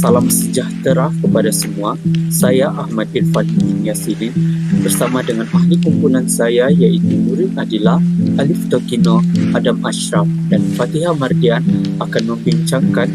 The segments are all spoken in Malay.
Salam sejahtera kepada semua. Saya Ahmad Irfan Yasidin bersama dengan ahli kumpulan saya iaitu Nurul Adila, Alif Tokino, Adam Ashraf dan Fatihah Mardian akan membincangkan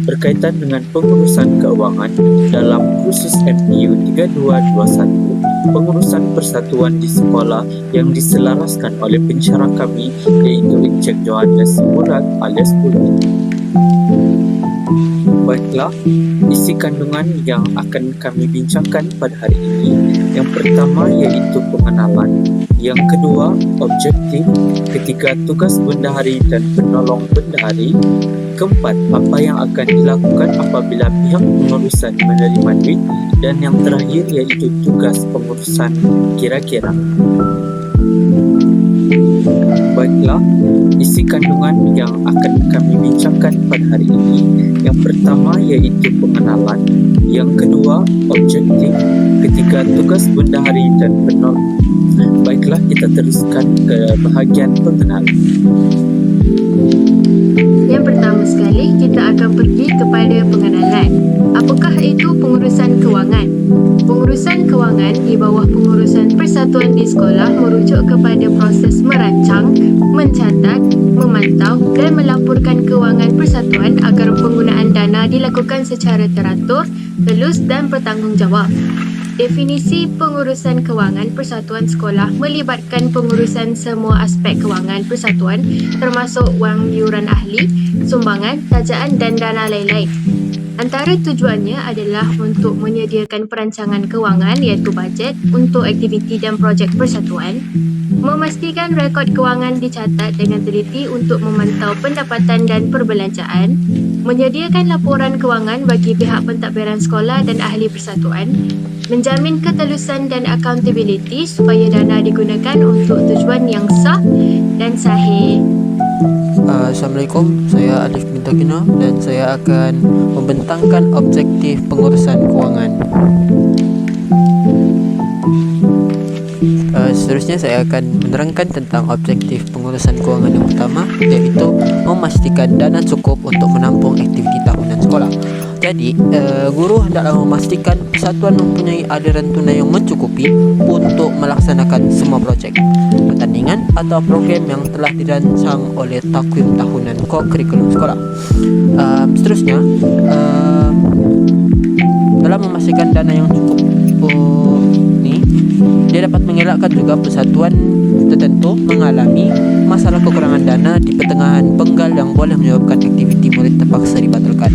berkaitan dengan pengurusan keuangan dalam kursus MPU 3221, pengurusan persatuan di sekolah yang diselaraskan oleh pensyarah kami iaitu Encik Johannes Murad alias Putih. Baiklah, isi kandungan yang akan kami bincangkan pada hari ini. Yang pertama iaitu pengenalan, yang kedua objektif, ketiga tugas bendahari dan penolong bendahari, keempat apa yang akan dilakukan apabila pihak pengurusan menerima duit, dan yang terakhir iaitu tugas pengurusan kira-kira. Baiklah, isi kandungan yang akan kami bincangkan pada hari ini. Yang pertama iaitu pengenalan, yang kedua objektif, ketiga tugas bendahari dan penolong. Baiklah, kita teruskan ke bahagian pengenalan. Yang pertama sekali, kita akan pergi kepada pengenalan. Apakah itu pengurusan kewangan? Pengurusan kewangan di bawah pengurusan persatuan di sekolah merujuk kepada proses merancang, mencatat, memantau dan melaporkan kewangan persatuan agar penggunaan dana dilakukan secara teratur, telus dan bertanggungjawab. Definisi pengurusan kewangan persatuan sekolah melibatkan pengurusan semua aspek kewangan persatuan termasuk wang yuran ahli, sumbangan, tajaan dan dana lain-lain. Antara tujuannya adalah untuk menyediakan perancangan kewangan iaitu bajet untuk aktiviti dan projek persatuan, memastikan rekod kewangan dicatat dengan teliti untuk memantau pendapatan dan perbelanjaan, menyediakan laporan kewangan bagi pihak pentadbiran sekolah dan ahli persatuan, menjamin ketelusan dan accountability supaya dana digunakan untuk tujuan yang sah dan sahih. Assalamualaikum, saya Alif bin Tokino dan saya akan membentangkan objektif pengurusan kewangan. Seterusnya saya akan menerangkan tentang objektif pengurusan kewangan yang pertama, iaitu memastikan dana cukup untuk menampung aktiviti tahunan sekolah. Jadi, guru hendaklah memastikan persatuan mempunyai aliran tunai yang mencukupi untuk melaksanakan semua projek, pertandingan atau program yang telah dirancang oleh takwim tahunan kurikulum sekolah. Seterusnya, dalam memastikan dana yang cukup dia dapat mengelakkan juga persatuan tertentu mengalami masalah kekurangan dana di pertengahan penggal yang boleh menyebabkan aktiviti murid terpaksa dibatalkan.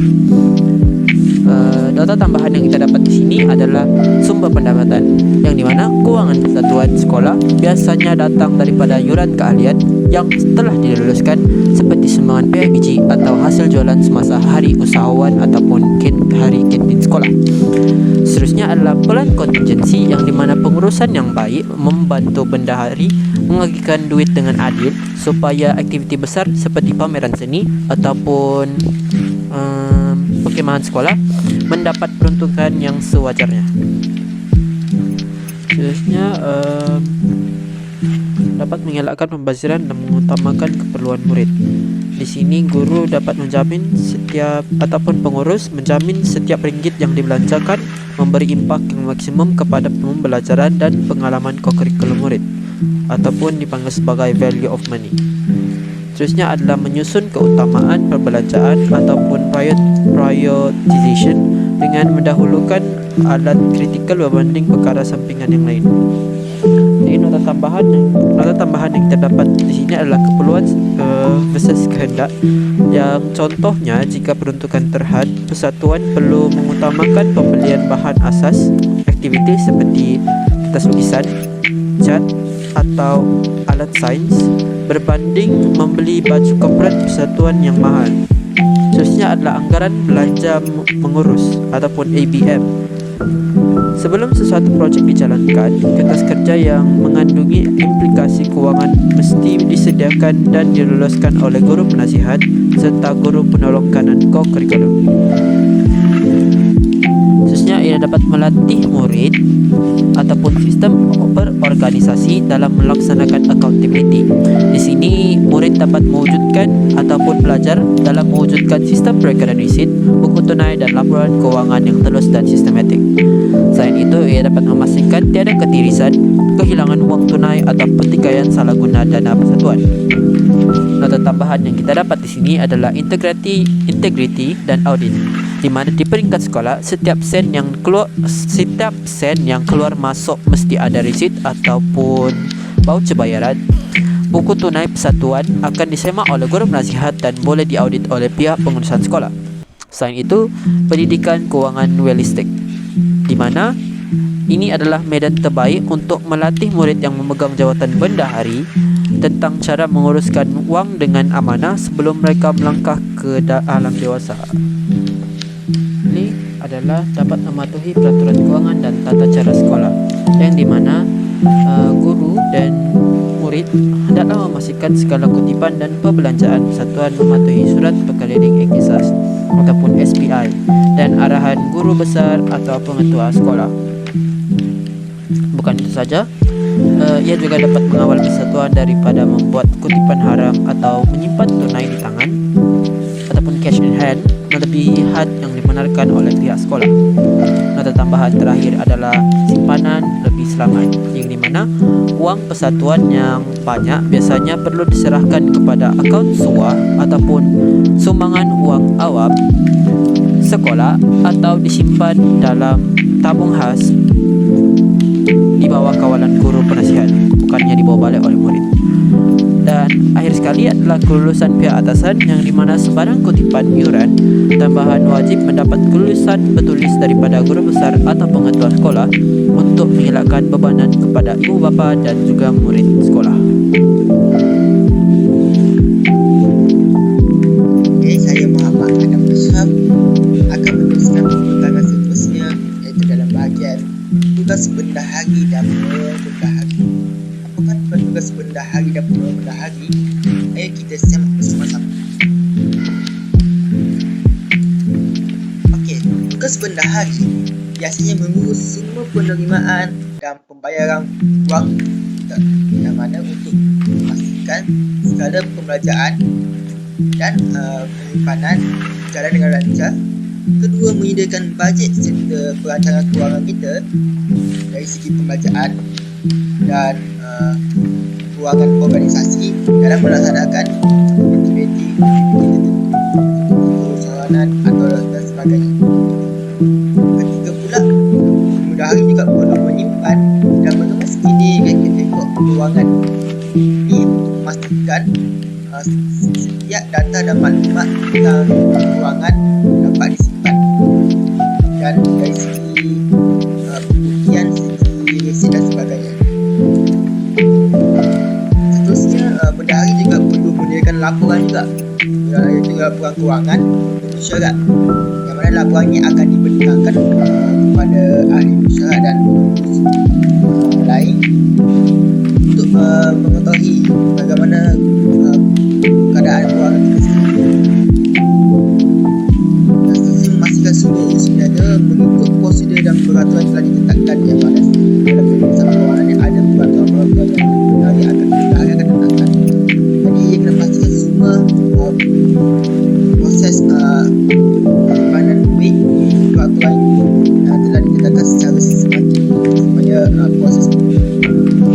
Data tambahan yang kita dapat di sini adalah sumber pendapatan, yang dimana kewangan persatuan sekolah biasanya datang daripada yuran keahlian yang telah diluluskan seperti sumbangan PIBG atau hasil jualan semasa hari usahawan ataupun hari kantin sekolah. Seterusnya adalah pelan kontingensi, yang dimana pengurusan yang baik membantu bendahari mengagikan duit dengan adil supaya aktiviti besar seperti pameran seni ataupun perkemahan sekolah mendapat peruntukan yang sewajarnya. Seterusnya dapat mengelakkan pembaziran dan mengutamakan keperluan murid. Di sini guru dapat menjamin pengurus menjamin setiap ringgit yang dibelanjakan memberi impak yang maksimum kepada pembelajaran dan pengalaman kurikulum murid, ataupun dipanggil sebagai value of money. Seterusnya adalah menyusun keutamaan perbelanjaan ataupun prioritization dengan mendahulukan alat kritikal berbanding perkara sampingan yang lain. Jadi nota tambahan yang terdapat di sini adalah keperluan versus kehendak. Yang contohnya, jika peruntukan terhad, persatuan perlu mengutamakan pembelian bahan asas aktiviti seperti kertas lukisan, cat atau alat sains berbanding membeli baju korporat persatuan yang mahal. Seterusnya adalah anggaran belanja mengurus ataupun ABM. Sebelum sesuatu projek dijalankan, kertas kerja yang mengandungi implikasi kewangan mesti disediakan dan diluluskan oleh guru penasihat serta guru penolong kanan kurikulum. Khususnya ia dapat melatih murid ataupun sistem berorganisasi dalam melaksanakan accountability. Di sini murid dapat mewujudkan ataupun belajar dalam mewujudkan sistem perekonomian riset, buku tunai dan laporan keuangan yang telus dan sistematik. Selain itu, ia dapat memastikan tiada ketirisan, kehilangan wang tunai atau pertikaian salah guna dana persatuan. Nota tambahan yang kita dapat di sini adalah integriti dan audit, di mana di peringkat sekolah setiap sen yang keluar masuk mesti ada resit ataupun voucher bayaran. Buku tunai persatuan akan disemak oleh guru penasihat dan boleh diaudit oleh pihak pengurusan sekolah. Selain itu, pendidikan kewangan realistik, di mana ini adalah medan terbaik untuk melatih murid yang memegang jawatan bendahari tentang cara menguruskan wang dengan amanah sebelum mereka melangkah ke alam dewasa. Ini adalah dapat mematuhi peraturan kewangan dan tata cara sekolah, yang dimana guru dan murid hendaklah memastikan segala kutipan dan perbelanjaan persatuan mematuhi surat perkeliling Ekisas ataupun SPI dan arahan guru besar atau pengetua sekolah. Bukan itu saja, ia juga dapat mengawal persatuan daripada membuat kutipan haram atau menyimpan tunai di tangan ataupun cash in hand melebihi had yang dibenarkan oleh pihak sekolah. Nota tambahan terakhir adalah simpanan lebih selamat, yang dimana wang persatuan yang banyak biasanya perlu diserahkan kepada akaun SUA ataupun sumbangan wang awam sekolah atau disimpan dalam tabung khas di bawah kawalan guru penasihat, bukannya dibawa balik oleh murid. Dan akhir sekali adalah kelulusan pihak atasan, yang dimana sebarang kutipan iuran tambahan wajib mendapat kelulusan bertulis daripada guru besar atau pengetua sekolah untuk menghilangkan bebanan kepada ibu bapa dan juga murid sekolah. Saya Muhammad Adam Ashraf akan meneruskan pembentangan seterusnya, iaitu dalam bahagian tugas bendahari dan pembendahari. Apakah tugas bendahari dan pembendahari? Ayo kita simak bersama-sama. Okey, tugas bendahari biasanya mengurus semua penerimaan dan pembayaran wang kita, yang mana untuk memastikan segala pembelanjaan dan penyimpanan berjalan dengan lancar. Kedua, menyediakan bajet serta perancangan kewangan kita dari segi pembelanjaan dan kewangan organisasi dalam melaksanakan aktiviti tertentu, perusahaan atau dan sebagainya. Ketiga pula, bendahari juga perlu menyimpan dan mengemas kini rekod kewangan ini untuk memastikan setiap data dan maklumat tentang kewangan dapat disimpan, dan dari segi pembuktian, segi resit dan sebagainya. Seterusnya, bendahari juga perlu menyediakan laporan juga, iaitu laporan kewangan untuk mesyuarat, yang mana laporan ini akan dibentangkan kepada ahli mesyuarat dan lain untuk mengetahui bagaimana keadaan kewangan tersebut. Dan seterusnya, memastikan semua urusannya mengikut prosedur dan peraturan telah ditetapkan, yang mana dalam pengurusan kewangan ini ada peraturan-peraturan yang bendahari akan tetapkan. Jadi ia kena pastikan semua proses penyimpanan duit di peraturan telah ditetapkan secara sistematik supaya proses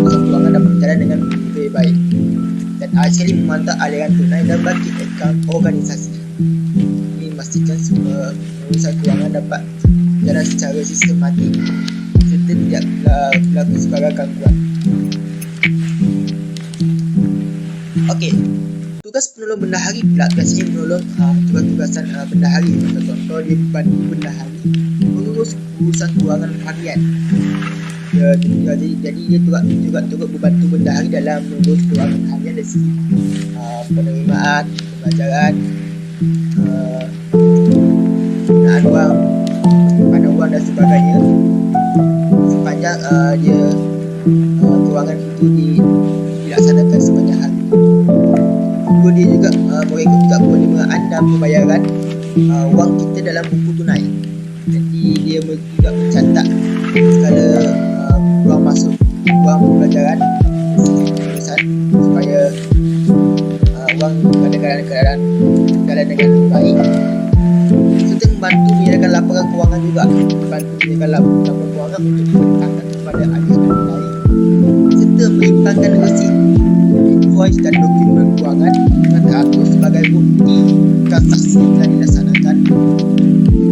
kewangan dapat berjalan dengan lebih baik. Dan akhirnya memantau aliran tunai dan bagi akaun organisasi. Ini memastikan semua urusan kewangan dapat berjalan secara sistematik serta tidak berlaku sebarang gangguan. Okey, tugas penolong bendahari pula biasanya menolong tugas-tugasan bendahari. Contoh dia bantu bendahari mengurus urusan kewangan harian. Jadi dia juga turut membantu bendahari dalam mengurus kewangan harian dari segi penerimaan, pembelajaran, penggunaan wang, penyimpanan wang dan sebagainya, sepanjang dia kewangan itu dilaksanakan sepanjang hari. Kedua, dia juga mereka juga penerimaan dan pembayaran wang kita dalam buku tunai. Jadi dia juga mencatat segala ruang masuk, ruang pembelajaran jurusan supaya wang pada keadaan jalan dengan baik. Serta membantu menyediakan laporan kewangan juga, membantu menyediakan laporan kewangan untuk diberikan kepada ahli sekalian, serta menyimpangkan resit, invoice dan dokumen kewangan yang teratur sebagai bukti transaksi yang telah dilaksanakan.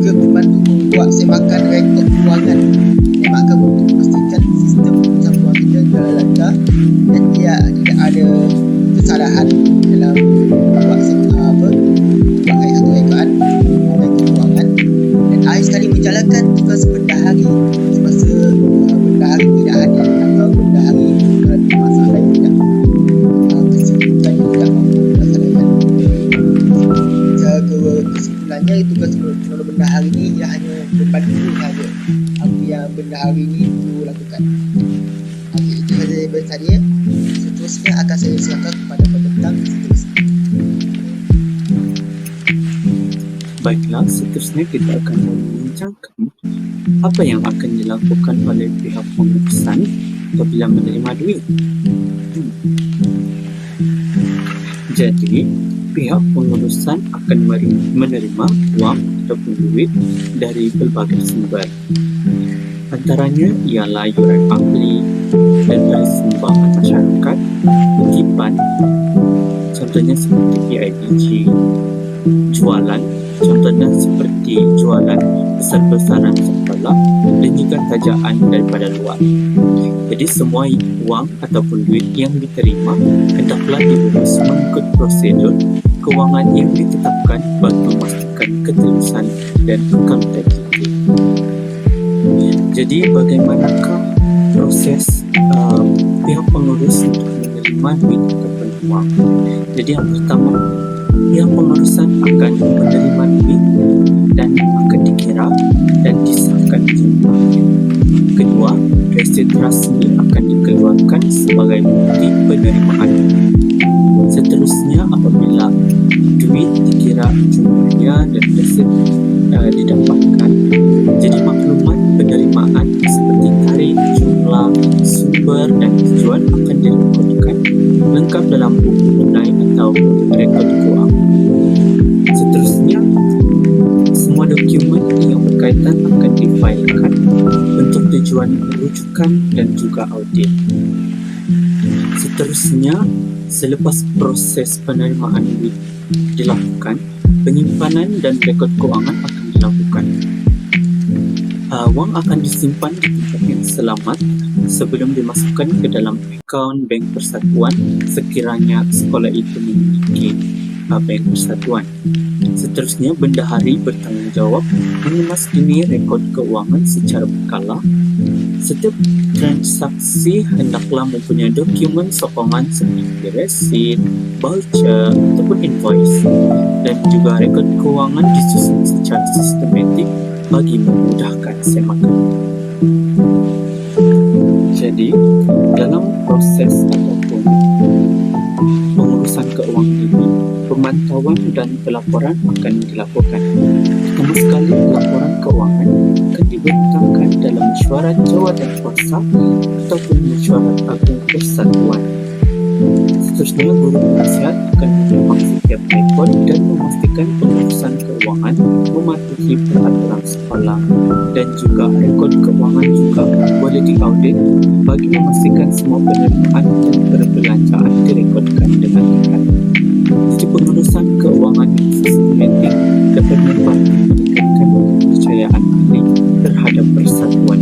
Juga membantu membuat semakan rekod kewangan, semakan untuk memastikan sistem urusan kewangan kita jalan lancar dan tidak ada kesalahan dalam buat satu rekaan kewangan. Dan akhir sekali menjalankan tugas bendahari semasa bendahari tidak hadir atau bendahari mengalami masalah yang tidak kesibukan yang tidak mampu dilaksanakan. Secara kesimpulannya, tugas penolong bendahari ini ia hanya membantu sahaja apa yang bendahari ini perlu lakukan. Okey, itu sahaja daripada saya. Seterusnya akan saya silakan kepada petang seterusnya. Baiklah, seterusnya kita akan membincangkan apa yang akan dilakukan oleh pihak pengurusan apabila menerima duit. Jadi, pihak pengurusan akan menerima wang ataupun duit dari berbagai sumber. Antaranya ialah yuran ahli dan dari sumbangan masyarakat, kutipan, contohnya seperti PIBG, jualan, contohnya seperti jualan besar-besaran sekolah dan juga tajaan daripada luar. Jadi semua wang ataupun duit yang diterima hendaklah diurus mengikut prosedur kewangan yang ditetapkan bagi memastikan keterusan dan accountability. Jadi bagaimanakah proses pihak pengurus untuk menerima duit ataupun wang? Jadi yang pertama, pihak pengurusan akan menerima duit dan akan dikira dan disahkan jumlahnya. Kedua, resit rasmi akan dikeluarkan sebagai bukti penerimaan. Seterusnya, apabila duit dikira jumlahnya dan resit didapatkan, jadi maklumat penerimaan seperti tarikh, jumlah, sumber dan tujuan akan direkodkan lengkap dalam buku tunai atau rekod kewangan. Seterusnya, semua dokumen yang berkaitan akan difailkan untuk tujuan rujukan dan juga audit. Seterusnya, selepas proses penerimaan duit dilakukan, penyimpanan dan rekod kewangan akan dilakukan. Wang akan disimpan di tempat yang selamat sebelum dimasukkan ke dalam akaun bank persatuan sekiranya sekolah itu memiliki bank persatuan. Seterusnya, bendahari bertanggungjawab mengemasdini rekod keuangan secara berkala. Setiap transaksi hendaklah mempunyai dokumen sokongan seperti resit, voucher ataupun invoice, dan juga rekod keuangan disusun secara sistematik bagi memudahkan semakan. Jadi, dalam proses ataupun pengurusan keuangan ini, pemantauan dan pelaporan akan dilakukan. Pertama sekali, laporan keuangan akan dibentangkan dalam mesyuarat jawatankuasa ataupun mesyuarat agung persatuan. Seterusnya, guru penasihat akan menyimak setiap rekod dan memastikan pengurusan keuangan mematuhi peraturan sekolah, dan juga rekod keuangan juga boleh diaudit bagi memastikan semua penerimaan dan perbelanjaan direkodkan dengan tepat. Jadi pengurusan keuangan yang sistematik dapat membantu meningkatkan kepercayaan ahli terhadap persatuan.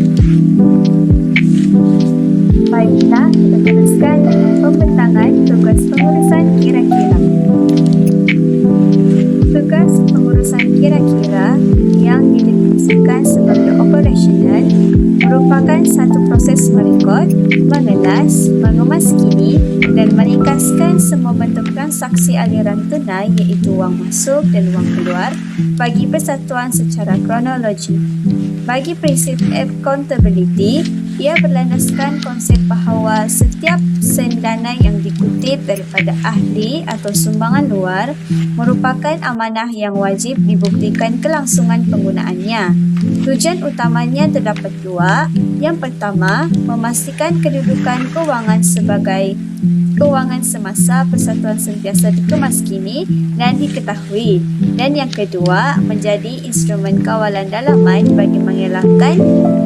Baiklah, kita teruskan dengan pembentangan tugas pengurusan kira-kira. Tugas pengurusan kira-kira yang didefinisikan sebagai operasional merupakan satu proses merekod, mengelas, mengemaskini dan meringkaskan semua bentuk transaksi aliran tunai iaitu wang masuk dan wang keluar bagi persatuan secara kronologi. Bagi prinsip accountability, Ia berlandaskan konsep bahawa setiap sen dana yang dikutip daripada ahli atau sumbangan luar merupakan amanah yang wajib dibuktikan kelangsungan penggunaannya. Tujuan utamanya terdapat dua. Yang pertama, memastikan kedudukan kewangan sebagai kewangan semasa persatuan sentiasa dikemaskini dan diketahui, dan yang kedua menjadi instrumen kawalan dalaman bagi mengelakkan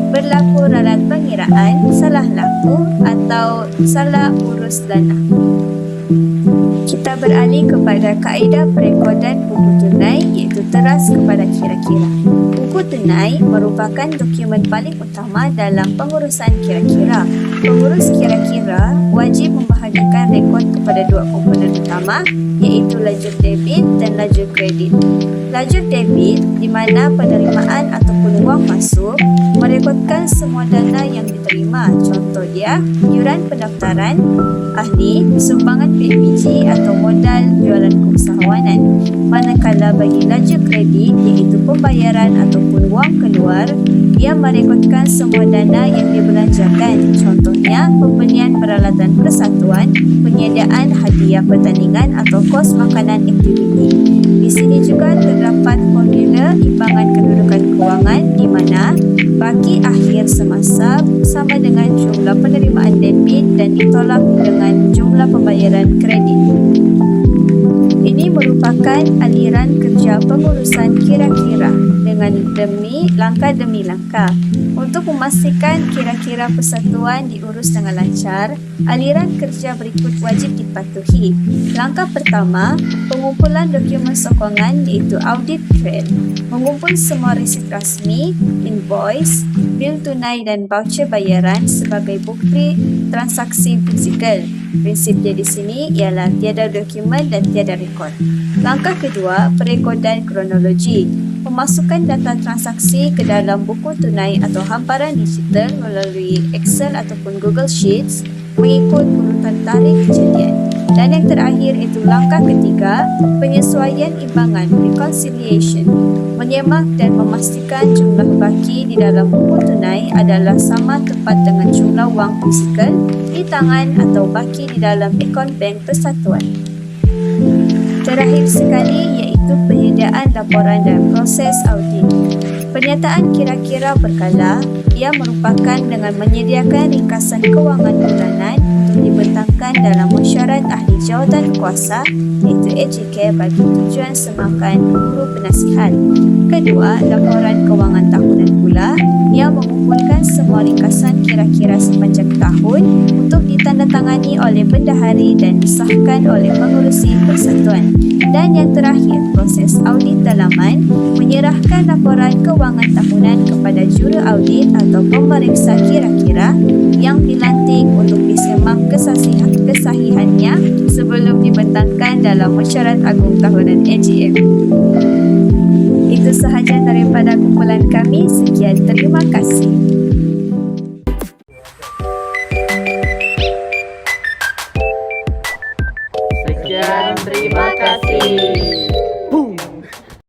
berlaku ralat pengiraan, salah laku atau salah urus dana. Kita beralih kepada kaedah perekodan buku tunai, iaitu teras kepada kira-kira. Buku tunai merupakan dokumen paling utama dalam pengurusan kira-kira. Pengurus kira-kira wajib membahagikan rekod kepada dua komponen utama, iaitu lajur debit dan lajur kredit. Lajur debit di mana penerimaan ataupun wang masuk merekodkan semua dana yang diterima. Contoh dia, iuran pendaftaran ahli, sumbangan PBG atau modal jualan keusahawanan. Manakala bagi lajur kredit, iaitu pembayaran ataupun wang keluar, ia merekodkan semua dana yang dibelanjakan. Contohnya, pembelian peralatan persatuan, penyediaan hadiah pertandingan atau kos makanan aktiviti. Di sini juga terdapat formula imbangan kedudukan kewangan di mana baki akhir semasa sama dengan jumlah penerimaan debit dan ditolak dengan jumlah pembayaran kredit. Ini merupakan aliran kerja pengurusan kira-kira langkah demi langkah. Untuk memastikan kira-kira persatuan diurus dengan lancar, aliran kerja berikut wajib dipatuhi. Langkah pertama, pengumpulan dokumen sokongan iaitu audit trail. Mengumpul semua resit rasmi, invoice, bil tunai dan voucher bayaran sebagai bukti transaksi fizikal. Prinsip dia di sini ialah tiada dokumen dan tiada rekod. Langkah kedua, perekodan kronologi. Memasukkan data transaksi ke dalam buku tunai atau hamparan digital melalui Excel ataupun Google Sheets mengikut urutan tarikh kejadian. Dan yang terakhir itu langkah ketiga, penyesuaian imbangan reconciliation. Menyemak dan memastikan jumlah baki di dalam buku tunai adalah sama tepat dengan jumlah wang fizikal di tangan atau baki di dalam akaun bank persatuan. Terakhir sekali iaitu penyediaan laporan dan proses audit. Pernyataan kira-kira berkala, ia merupakan dengan menyediakan ringkasan kewangan bulanan untuk dibentangkan dalam mesyuarat ahli jawatan kuasa iaitu AJK bagi tujuan semakan guru penasihat. Kedua, laporan kewangan tahunan pula, ia mengumpulkan semua ringkasan kira-kira sepanjang tahun untuk ditandatangani oleh bendahari dan disahkan oleh pengurusi persatuan. Dan yang terakhir, proses audit dalaman, menyerahkan laporan kewangan tahunan kepada juru audit atau pemeriksa kira-kira yang dilantik untuk disemak kesahihannya sebelum dibentangkan dalam mesyuarat agung tahunan AGM. Itu sahaja daripada kumpulan kami. Sekian, terima kasih.